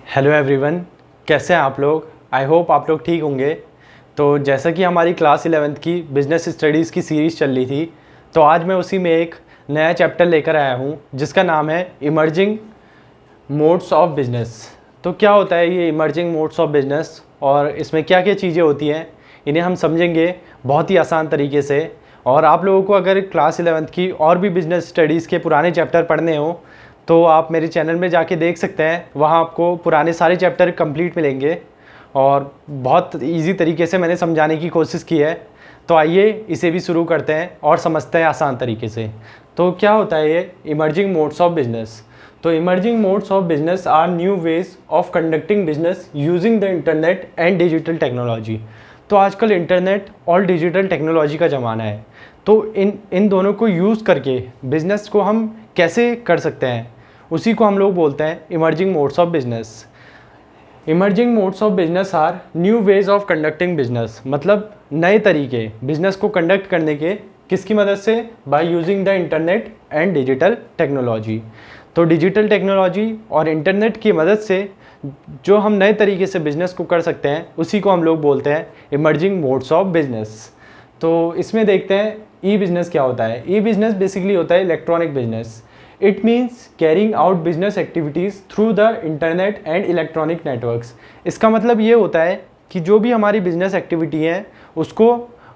Hello everyone, कैसे हैं आप लोग। आई होप आप लोग ठीक होंगे। तो जैसा कि हमारी क्लास 11th की बिज़नेस स्टडीज़ की सीरीज़ चल रही थी, तो आज मैं उसी में एक नया चैप्टर लेकर आया हूँ जिसका नाम है इमर्जिंग मोड्स ऑफ बिज़नेस। तो क्या होता है ये इमर्जिंग मोड्स ऑफ बिज़नेस और इसमें क्या क्या चीज़ें होती हैं, इन्हें हम समझेंगे बहुत ही आसान तरीके से। और आप लोगों को अगर क्लास 11th की और भी बिज़नेस स्टडीज़ के पुराने चैप्टर पढ़ने हो तो आप मेरे चैनल में जाके देख सकते हैं, वहाँ आपको पुराने सारे चैप्टर कंप्लीट मिलेंगे और बहुत इजी तरीके से मैंने समझाने की कोशिश की है। तो आइए इसे भी शुरू करते हैं और समझते हैं आसान तरीके से। तो क्या होता है ये इमर्जिंग मोड्स ऑफ बिजनेस। तो emerging modes of business are new ways of conducting business using the internet and digital technology. तो आजकल इंटरनेट और डिजिटल टेक्नोलॉजी का ज़माना है, तो इन दोनों को यूज़ करके बिज़नेस को हम कैसे कर सकते हैं, उसी को हम लोग बोलते हैं emerging modes of business. Emerging modes of business are new ways of conducting business, मतलब नए तरीके बिजनेस को कंडक्ट करने के, किसकी मदद से, by using the internet and digital technology. तो डिजिटल टेक्नोलॉजी और इंटरनेट की मदद से जो हम नए तरीके से बिजनेस को कर सकते हैं उसी को हम लोग बोलते हैं इमर्जिंग मोड्स ऑफ बिजनेस। तो इसमें देखते हैं ई बिजनेस क्या होता है। ई बिजनेस बेसिकली होता है electronic business. It means carrying out business activities through the internet and electronic networks. इसका मतलब ये होता है कि जो भी हमारी बिजनेस एक्टिविटी है उसको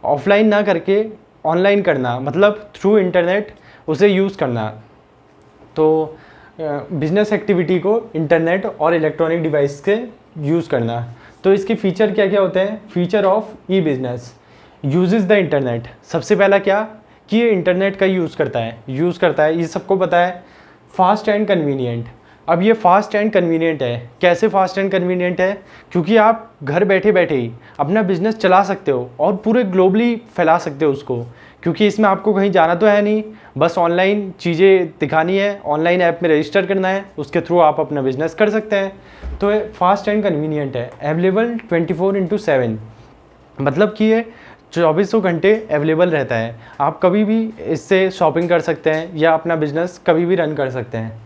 ऑफलाइन ना करके ऑनलाइन करना, मतलब थ्रू इंटरनेट उसे यूज़ करना। तो बिजनेस एक्टिविटी को इंटरनेट और इलेक्ट्रॉनिक डिवाइस से यूज़ करना। तो इसके फ़ीचर क्या क्या होते हैं। Feature of E business uses the internet. सबसे पहला क्या कि ये इंटरनेट का यूज़ करता है, ये सबको पता है। Fast and convenient. अब ये फास्ट एंड कन्वीनियंट है। कैसे फास्ट एंड कन्वीनियंट है, क्योंकि आप घर बैठे बैठे ही अपना बिजनेस चला सकते हो और पूरे ग्लोबली फैला सकते हो उसको, क्योंकि इसमें आपको कहीं जाना तो है नहीं, बस ऑनलाइन चीज़ें दिखानी है, ऑनलाइन ऐप में रजिस्टर करना है, उसके थ्रू आप अपना बिजनेस कर सकते हैं। तो ये फास्ट एंड कन्वीनियंट है। अवेलेबल 24/7, मतलब कि ये 2400 घंटे अवेलेबल रहता है। आप कभी भी इससे शॉपिंग कर सकते हैं या अपना बिजनेस कभी भी रन कर सकते हैं।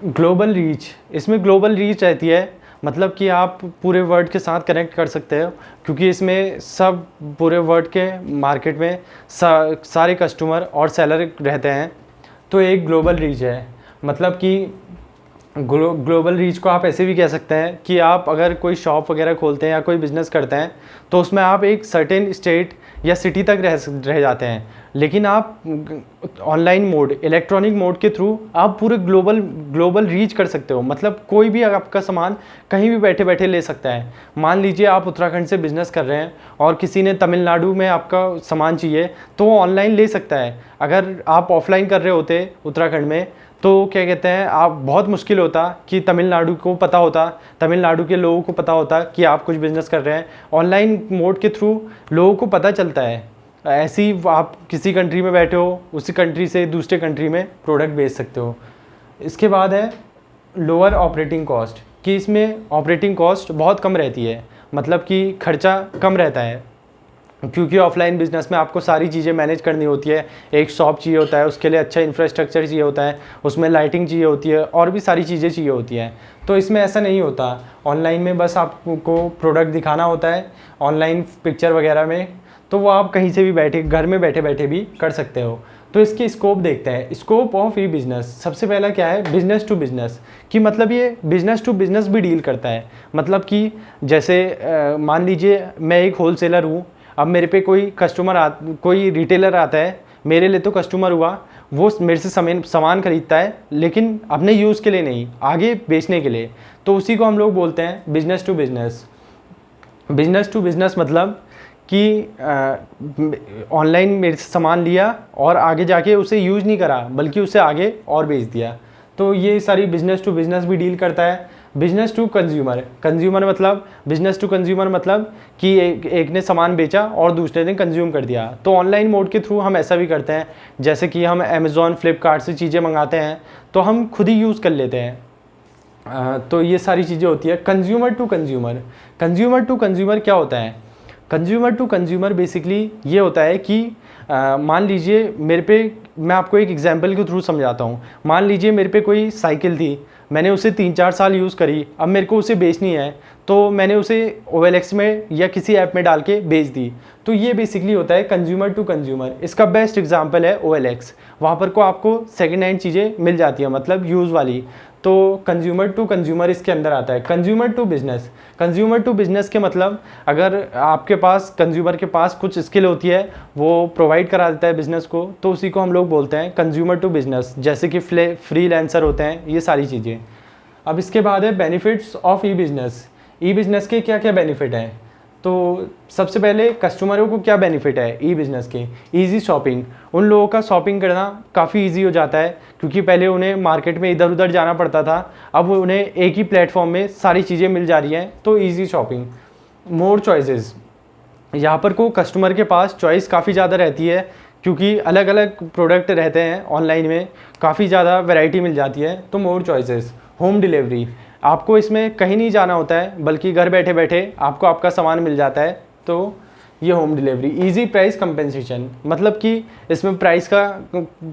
ग्लोबल रीच, इसमें ग्लोबल रीच रहती है, मतलब कि आप पूरे वर्ल्ड के साथ कनेक्ट कर सकते हो, क्योंकि इसमें सब पूरे वर्ल्ड के मार्केट में सारे कस्टमर और सेलर रहते हैं। तो एक ग्लोबल रीच है, मतलब कि ग्लोबल रीच को आप ऐसे भी कह सकते हैं कि आप अगर कोई शॉप वगैरह खोलते हैं या कोई बिज़नेस करते हैं तो उसमें आप एक सर्टेन स्टेट या सिटी तक रह जाते हैं, लेकिन आप ऑनलाइन मोड, इलेक्ट्रॉनिक मोड के थ्रू आप पूरे ग्लोबल रीच कर सकते हो। मतलब कोई भी आपका सामान कहीं भी बैठे बैठे ले सकता है। मान लीजिए आप उत्तराखंड से बिज़नेस कर रहे हैं और किसी ने तमिलनाडु में आपका सामान चाहिए तो वो ऑनलाइन ले सकता है। अगर आप ऑफलाइन कर रहे होते उत्तराखंड में तो क्या कहते हैं, आप बहुत मुश्किल होता कि तमिलनाडु को पता होता, तमिलनाडु के लोगों को पता होता कि आप कुछ बिज़नेस कर रहे हैं। ऑनलाइन मोड के थ्रू लोगों को पता चलता है। ऐसे ही आप किसी कंट्री में बैठे हो, उसी कंट्री से दूसरे कंट्री में प्रोडक्ट बेच सकते हो। इसके बाद है लोअर ऑपरेटिंग कॉस्ट, कि इसमें ऑपरेटिंग कॉस्ट बहुत कम रहती है, मतलब कि खर्चा कम रहता है, क्योंकि ऑफलाइन बिजनेस में आपको सारी चीज़ें मैनेज करनी होती है। एक शॉप चाहिए होता है, उसके लिए अच्छा इंफ्रास्ट्रक्चर चाहिए होता है, उसमें लाइटिंग चाहिए होती है और भी सारी चीज़ें चाहिए होती हैं। तो इसमें ऐसा नहीं होता। ऑनलाइन में बस आपको प्रोडक्ट दिखाना होता है ऑनलाइन पिक्चर वगैरह में, तो वो आप कहीं से भी बैठे, घर में बैठे बैठे भी कर सकते हो। तो इसके स्कोप देखते हैं। स्कोप ऑफ ई बिज़नेस, सबसे पहला क्या है, बिज़नेस टू बिज़नेस, कि मतलब ये बिज़नेस टू बिज़नेस भी डील करता है। मतलब कि जैसे मान लीजिए मैं एक होलसेलर हूँ, अब मेरे पे कोई रिटेलर आता है, मेरे लिए तो कस्टमर हुआ, वो मेरे से सामान खरीदता है लेकिन अपने यूज़ के लिए नहीं, आगे बेचने के लिए। तो उसी को हम लोग बोलते हैं business to business. Business to business मतलब कि ऑनलाइन मेरे से सामान लिया और आगे जाके उसे यूज़ नहीं करा, बल्कि उसे आगे और बेच दिया। तो ये सारी बिज़नेस टू बिज़नेस भी डील करता है। Business to consumer, business to consumer मतलब कि एक ने सामान बेचा और दूसरे ने कंज्यूम कर दिया। तो ऑनलाइन मोड के थ्रू हम ऐसा भी करते हैं, जैसे कि हम अमेज़ॉन, फ्लिपकार्ट से चीज़ें मंगाते हैं तो हम खुद ही यूज़ कर लेते हैं। तो ये सारी चीज़ें होती है। कंज्यूमर टू कंज्यूमर क्या होता है। कंज्यूमर टू कंज्यूमर बेसिकली ये होता है कि मान लीजिए मैं आपको एक एग्जांपल के थ्रू समझाता हूँ। मान लीजिए मेरे पे कोई साइकिल थी, मैंने उसे 3-4 साल यूज़ करी, अब मेरे को उसे बेचनी है, तो मैंने उसे OLX में या किसी ऐप में डाल के बेच दी। तो ये बेसिकली होता है कंज्यूमर टू कंज्यूमर। इसका बेस्ट एग्जांपल है OLX। वहाँ पर को आपको सेकेंड हैंड चीज़ें मिल जाती हैं, मतलब यूज़ वाली। तो कंज्यूमर टू कंज्यूमर इसके अंदर आता है। Consumer to business, consumer to business के मतलब अगर आपके पास कंज्यूमर के पास कुछ स्किल होती है, वो प्रोवाइड करा देता है बिजनेस को, तो उसी को हम लोग बोलते हैं कंज्यूमर टू बिजनेस। जैसे कि फ्रीलांसर होते हैं, ये सारी चीज़ें। अब इसके बाद है benefits of E business. E business के क्या क्या बेनिफिट हैं? तो सबसे पहले कस्टमरों को क्या बेनिफिट है ई बिज़नेस के? ईजी शॉपिंग, उन लोगों का शॉपिंग करना काफ़ी इजी हो जाता है, क्योंकि पहले उन्हें मार्केट में इधर उधर जाना पड़ता था, अब उन्हें एक ही प्लेटफॉर्म में सारी चीज़ें मिल जा रही हैं, तो ईजी शॉपिंग। मोर चॉइसेस, यहाँ पर को कस्टमर के पास चॉइस काफ़ी ज़्यादा रहती है, क्योंकि अलग अलग प्रोडक्ट रहते हैं ऑनलाइन में, काफ़ी ज़्यादा वैरायटी मिल जाती है, तो मोर चॉइसेस। होम डिलीवरी, आपको इसमें कहीं नहीं जाना होता है, बल्कि घर बैठे बैठे आपको आपका सामान मिल जाता है, तो ये home delivery. Easy price compensation, मतलब कि इसमें प्राइस का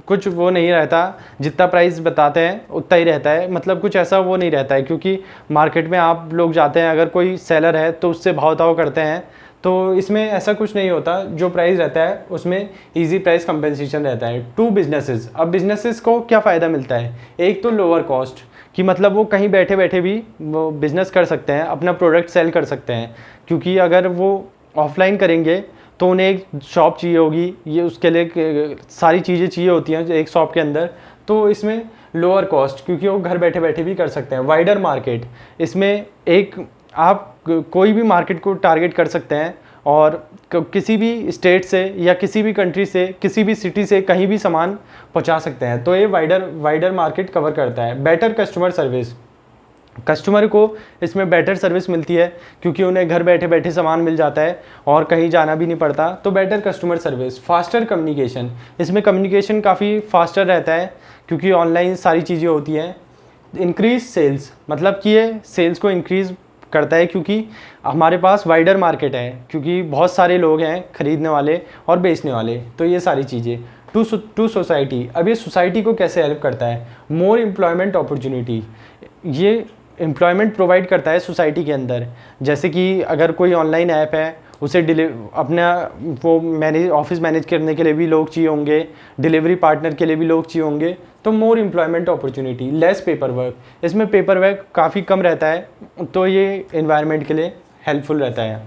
कुछ वो नहीं रहता, जितना प्राइस बताते हैं उतना ही रहता है, मतलब कुछ ऐसा वो नहीं रहता है, क्योंकि मार्केट में आप लोग जाते हैं, अगर कोई सेलर है तो उससे भाव ताव करते हैं, तो इसमें ऐसा कुछ नहीं होता। जो प्राइस रहता है उसमें इजी प्राइस कंपेंसेशन रहता है। टू बिजनेसेस, अब बिजनेसेस को क्या फ़ायदा मिलता है? एक तो लोअर कॉस्ट, कि मतलब वो कहीं बैठे बैठे भी वो बिज़नेस कर सकते हैं, अपना प्रोडक्ट सेल कर सकते हैं, क्योंकि अगर वो ऑफलाइन करेंगे तो उन्हें एक शॉप चाहिए होगी, ये उसके लिए सारी चीज़ें चाहिए होती हैं एक शॉप के अंदर, तो इसमें लोअर कॉस्ट, क्योंकि वो घर बैठे बैठे भी कर सकते हैं। वाइडर मार्केट, इसमें एक आप कोई भी मार्केट को टारगेट कर सकते हैं, और किसी भी स्टेट से या किसी भी कंट्री से, किसी भी सिटी से कहीं भी सामान पहुंचा सकते हैं, तो ये वाइडर मार्केट कवर करता है। बेटर कस्टमर सर्विस, कस्टमर को इसमें बेटर सर्विस मिलती है, क्योंकि उन्हें घर बैठे बैठे सामान मिल जाता है और कहीं जाना भी नहीं पड़ता, तो better customer service. Faster communication, इसमें कम्युनिकेशन काफ़ी फास्टर रहता है, क्योंकि ऑनलाइन सारी चीज़ें होती हैं। इंक्रीज सेल्स, मतलब कि ये सेल्स को इंक्रीज़ करता है, क्योंकि हमारे पास वाइडर मार्केट है, क्योंकि बहुत सारे लोग हैं खरीदने वाले और बेचने वाले, तो ये सारी चीज़ें। टू सोसाइटी, अब ये सोसाइटी को कैसे हेल्प करता है? मोर एम्प्लॉयमेंट अपॉर्चुनिटी, ये एम्प्लॉयमेंट प्रोवाइड करता है सोसाइटी के अंदर। जैसे कि अगर कोई ऑनलाइन ऐप है, उसे अपना वो ऑफिस मैनेज करने के लिए भी लोग चाहिए होंगे, डिलीवरी पार्टनर के लिए भी लोग चाहिए होंगे, तो more employment opportunity. Less paper work, इसमें पेपर वर्क काफ़ी कम रहता है, तो ये एनवायरनमेंट के लिए हेल्पफुल रहता है।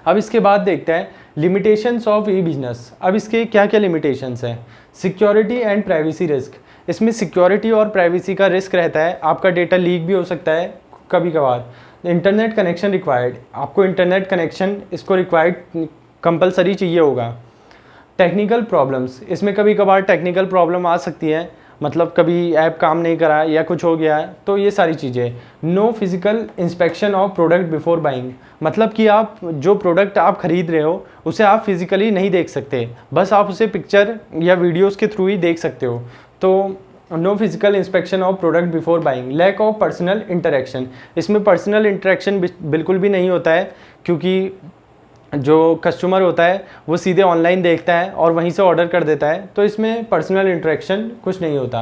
अब इसके बाद देखते हैं लिमिटेशंस ऑफ ई बिजनेस। अब इसके क्या क्या लिमिटेशंस हैं? सिक्योरिटी एंड प्राइवेसी रिस्क, इसमें सिक्योरिटी और प्राइवेसी का रिस्क रहता है, आपका डेटा लीक भी हो सकता है कभी कभार। इंटरनेट कनेक्शन रिक्वायर्ड, आपको इंटरनेट कनेक्शन इसको रिक्वायर्ड कंपलसरी चाहिए होगा। टेक्निकल प्रॉब्लम्स, इसमें कभी कभार टेक्निकल प्रॉब्लम आ सकती है, मतलब कभी ऐप काम नहीं करा या कुछ हो गया है, तो ये सारी चीज़ें। No physical inspection of product before buying, मतलब कि आप जो प्रोडक्ट आप खरीद रहे हो उसे आप फिजिकली नहीं देख सकते, बस आप उसे पिक्चर या वीडियोस के थ्रू ही देख सकते हो। तो no physical inspection of product before buying. Lack of personal interaction, इसमें पर्सनल इंटरेक्शन बिल्कुल भी नहीं होता है, क्योंकि जो कस्टमर होता है वो सीधे ऑनलाइन देखता है और वहीं से ऑर्डर कर देता है, तो इसमें पर्सनल इंटरेक्शन कुछ नहीं होता।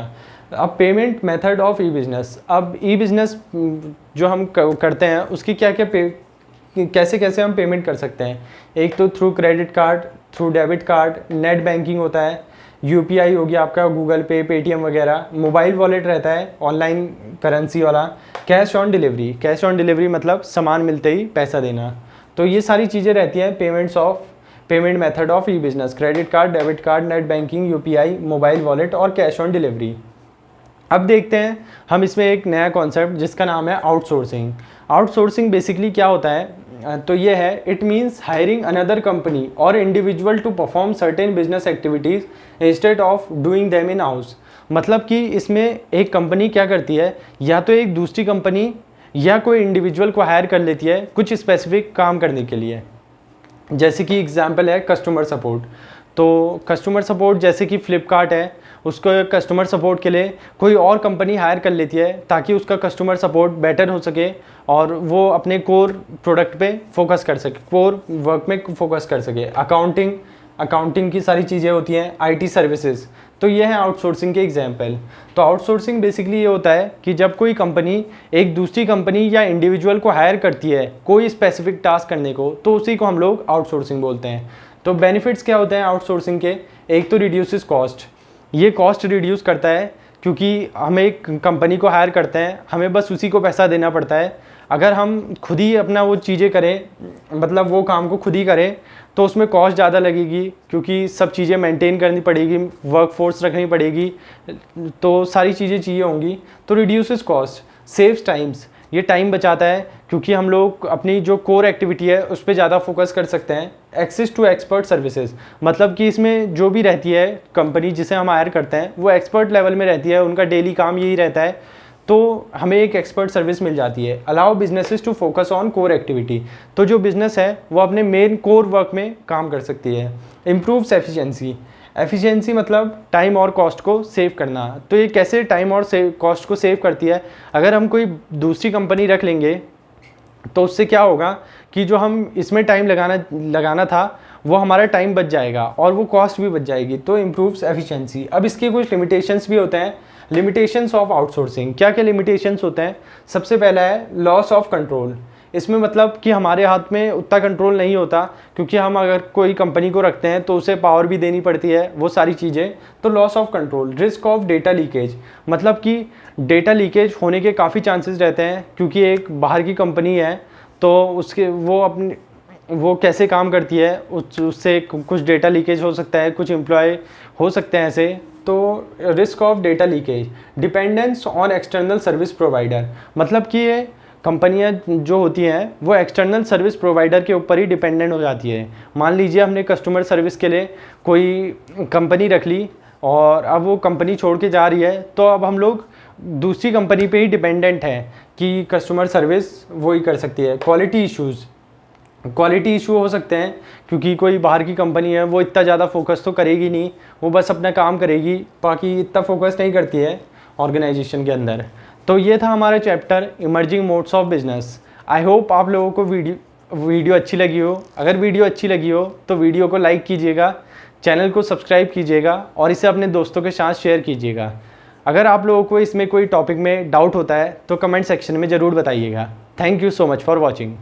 अब payment method of E business, अब ई बिज़नेस जो हम करते हैं उसकी क्या क्या कैसे कैसे हम पेमेंट कर सकते हैं? एक तो through credit card, through debit card, net banking होता है, यूपीआई हो गया आपका, गूगल पे, पेटीएम वगैरह, मोबाइल वॉलेट रहता है ऑनलाइन करेंसी वाला, cash on delivery, cash on delivery मतलब सामान मिलते ही पैसा देना। तो ये सारी चीज़ें रहती हैं payment method of E business. Credit card, debit card, net banking, UPI, mobile wallet और कैश ऑन डिलीवरी। अब देखते हैं हम इसमें एक नया कॉन्सेप्ट जिसका नाम है आउटसोर्सिंग। आउटसोर्सिंग बेसिकली क्या होता है? तो ये है, it means hiring another company और individual to perform certain business activities instead of doing them in house. मतलब कि इसमें एक कंपनी क्या करती है, या तो एक दूसरी कंपनी या कोई इंडिविजुअल को हायर कर लेती है कुछ स्पेसिफिक काम करने के लिए। जैसे कि एग्जांपल है कस्टमर सपोर्ट, तो कस्टमर सपोर्ट जैसे कि फ्लिपकार्ट है, उसको कस्टमर सपोर्ट के लिए कोई और कंपनी हायर कर लेती है, ताकि उसका कस्टमर सपोर्ट बेटर हो सके और वो अपने कोर प्रोडक्ट पे फोकस कर सके, कोर वर्क में फोकस कर सके। अकाउंटिंग की सारी चीज़ें होती हैं, आईटी सर्विसेज, तो ये है आउटसोर्सिंग के एग्जाम्पल। तो आउटसोर्सिंग बेसिकली ये होता है कि जब कोई कंपनी एक दूसरी कंपनी या इंडिविजुअल को हायर करती है कोई स्पेसिफिक टास्क करने को, तो उसी को हम लोग आउटसोर्सिंग बोलते हैं। तो बेनिफिट्स क्या होते हैं आउटसोर्सिंग के? एक तो रिड्यूसेस कॉस्ट, ये कॉस्ट रिड्यूस करता है क्योंकि हम एक कंपनी को हायर करते हैं, हमें बस उसी को पैसा देना पड़ता है। अगर हम खुद ही अपना वो चीज़ें करें, मतलब वो काम को खुद ही करें, तो उसमें कॉस्ट ज़्यादा लगेगी क्योंकि सब चीज़ें मेंटेन करनी पड़ेगी, वर्क फोर्स रखनी पड़ेगी, तो सारी चीज़ें चाहिए होंगी। तो रिड्यूसेस कॉस्ट, सेव्स टाइम्स, ये टाइम बचाता है क्योंकि हम लोग अपनी जो कोर एक्टिविटी है उस पर ज़्यादा फोकस कर सकते हैं। एक्सेस टू एक्सपर्ट सर्विसेज, मतलब कि इसमें जो भी रहती है कंपनी जिसे हम हायर करते हैं वो एक्सपर्ट लेवल में रहती है, उनका डेली काम यही रहता है, तो हमें एक एक्सपर्ट सर्विस मिल जाती है। Allow businesses to focus on core activity, तो जो बिज़नेस है वो अपने मेन कोर वर्क में काम कर सकती है। इम्प्रूव्स एफिशिएंसी, एफिशिएंसी मतलब टाइम और कॉस्ट को सेव करना। तो ये कैसे टाइम और कॉस्ट को सेव करती है? अगर हम कोई दूसरी कंपनी रख लेंगे तो उससे क्या होगा कि जो हम इसमें टाइम लगाना था वो हमारा टाइम बच जाएगा और वो कॉस्ट भी बच जाएगी। तो इम्प्रूव्स एफिशिएंसी। अब इसके कुछ लिमिटेशंस भी होते हैं। लिमिटेशंस ऑफ आउटसोर्सिंग, क्या क्या लिमिटेशंस होते हैं? सबसे पहला है लॉस ऑफ कंट्रोल। इसमें मतलब कि हमारे हाथ में उतना कंट्रोल नहीं होता क्योंकि हम अगर कोई कंपनी को रखते हैं तो उसे पावर भी देनी पड़ती है, वो सारी चीज़ें। तो loss of control. Risk of data leakage, मतलब कि डेटा लीकेज होने के काफ़ी चांसेस रहते हैं क्योंकि एक बाहर की कंपनी है तो उसके वो कैसे काम करती है उससे कुछ डेटा लीकेज हो सकता है, कुछ एम्प्लॉय हो सकते हैं ऐसे। तो risk of data leakage. Dependence on external service provider, मतलब कि ये कंपनियां जो होती हैं वो एक्सटर्नल सर्विस प्रोवाइडर के ऊपर ही डिपेंडेंट हो जाती है। मान लीजिए हमने कस्टमर सर्विस के लिए कोई कंपनी रख ली और अब वो कंपनी छोड़ के जा रही है, तो अब हम लोग दूसरी कंपनी पे ही डिपेंडेंट हैं कि कस्टमर सर्विस वो ही कर सकती है। क्वालिटी इश्यूज़, क्वालिटी इशू हो सकते हैं क्योंकि कोई बाहर की कंपनी है वो इतना ज़्यादा फोकस तो करेगी नहीं, वो बस अपना काम करेगी, बाकी इतना फोकस नहीं करती है ऑर्गेनाइजेशन के अंदर। तो ये था हमारा chapter emerging modes of business. I hope आप लोगों को वीडियो अच्छी लगी हो। अगर वीडियो अच्छी लगी हो तो वीडियो को लाइक कीजिएगा, चैनल को सब्सक्राइब कीजिएगा और इसे अपने दोस्तों के साथ शेयर कीजिएगा। अगर आप लोगों को इसमें कोई टॉपिक में डाउट होता है तो कमेंट सेक्शन में ज़रूर बताइएगा। Thank you so much for watching.